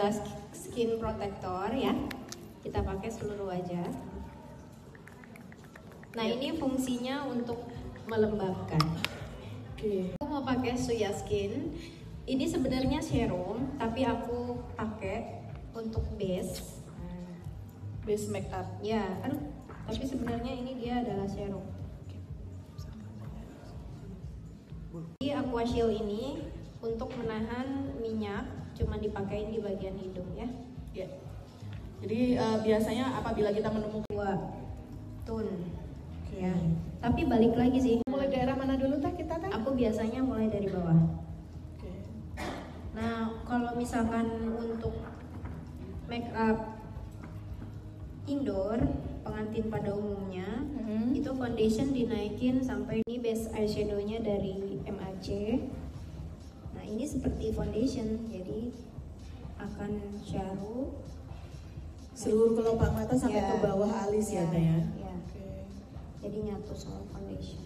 adalah skin protector ya. Kita pakai seluruh wajah. Nah, ini fungsinya untuk melembabkan. Aku mau pakai Suya Skin. Ini sebenarnya serum, tapi aku pakai untuk base makeup. Ya, aduh. Tapi sebenarnya ini dia adalah serum. Di Aqua Shield ini untuk menahan minyak, cuma dipakein di bagian hidung ya. Ya. Jadi biasanya apabila kita menemukan tone. Ya. Tapi balik lagi sih. Mulai daerah mana dulu kita? Aku biasanya mulai dari bawah. Nah, kalau misalkan untuk make up indoor, pengantin pada umumnya, itu foundation dinaikin sampai ini base eyeshadow-nya dari MAC. Nah, ini seperti foundation, jadi akan shadow seluruh kelopak mata sampai ke bawah alis ya, Teh ya. Jadi nyatu sama foundation.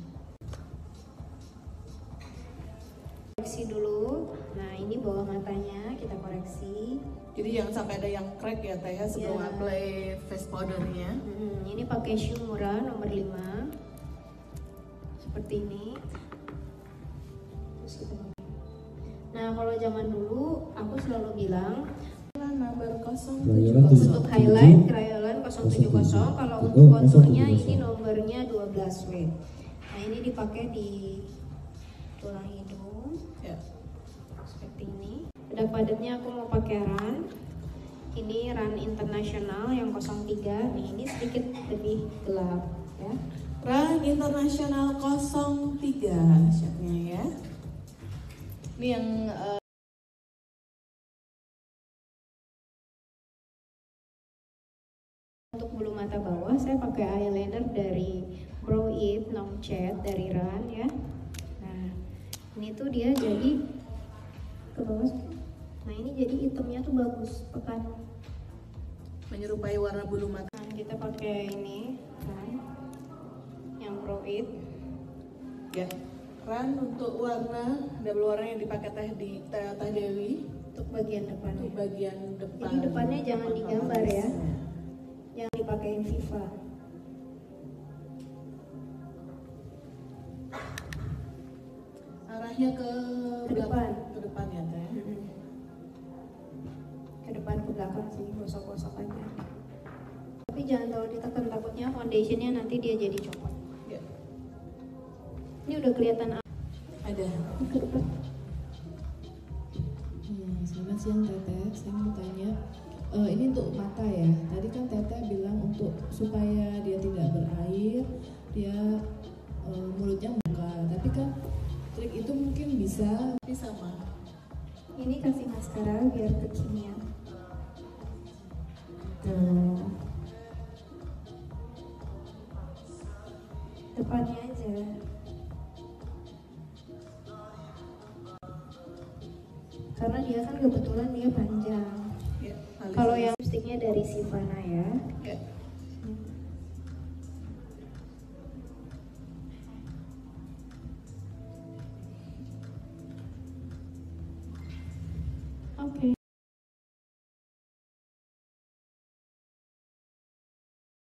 Koreksi dulu. Nah, ini bawah matanya kita koreksi. Jadi jangan sampai ada yang crack ya, Teh ya, sebelum apply face powdernya. Ini pakai Shu murah nomor 5. Seperti ini. Terus kita pakai. Nah, kalau zaman dulu aku selalu bilang nomor 070 untuk highlight Crayolan 070. Kalau untuk konturnya ini nomornya 12W. Nah, ini dipakai di tulang hidung ya, seperti ini. Bedak padatnya aku mau pakai RAN. Ini RAN internasional yang 03. Nih, ini sedikit lebih gelap ya. RAN internasional 03 shade-nya ya. Ini yang untuk bulu mata bawah saya pakai eyeliner dari Brow It No Chat dari RAN ya. Nah, ini tuh dia jadi ke bawah. Nah, ini jadi hitamnya tuh bagus, pekat, menyerupai warna bulu mata. Nah, kita pakai ini RAN yang Brow It ya. RAN untuk warna double warna yang dipakai Teh Dewi untuk bagian depan. Untuk bagian depan. Jadi depannya jangan digambar ya. Yang dipakein Viva. Arahnya ke depan. Ke depan ya, Teh. Ke depan ke belakang sih, gosok-gosok aja. Tapi jangan terlalu ditekan, takutnya foundationnya nanti dia jadi copot. Ya. Ini udah kelihatan ada. Ke depan. Selamat siang Teteh, saya mau tanya. Ini untuk mata ya. Tadi kan Teteh bilang untuk supaya dia tidak berair, dia mulutnya buka. Tapi kan trik itu mungkin bisa sama. Ini kasih maskara biar kekinian. Tuh. Depannya aja. Karena dia kan kebetulan dia panjang. Ya, kalau yang lipstiknya dari Sivana ya. Ya. Oke.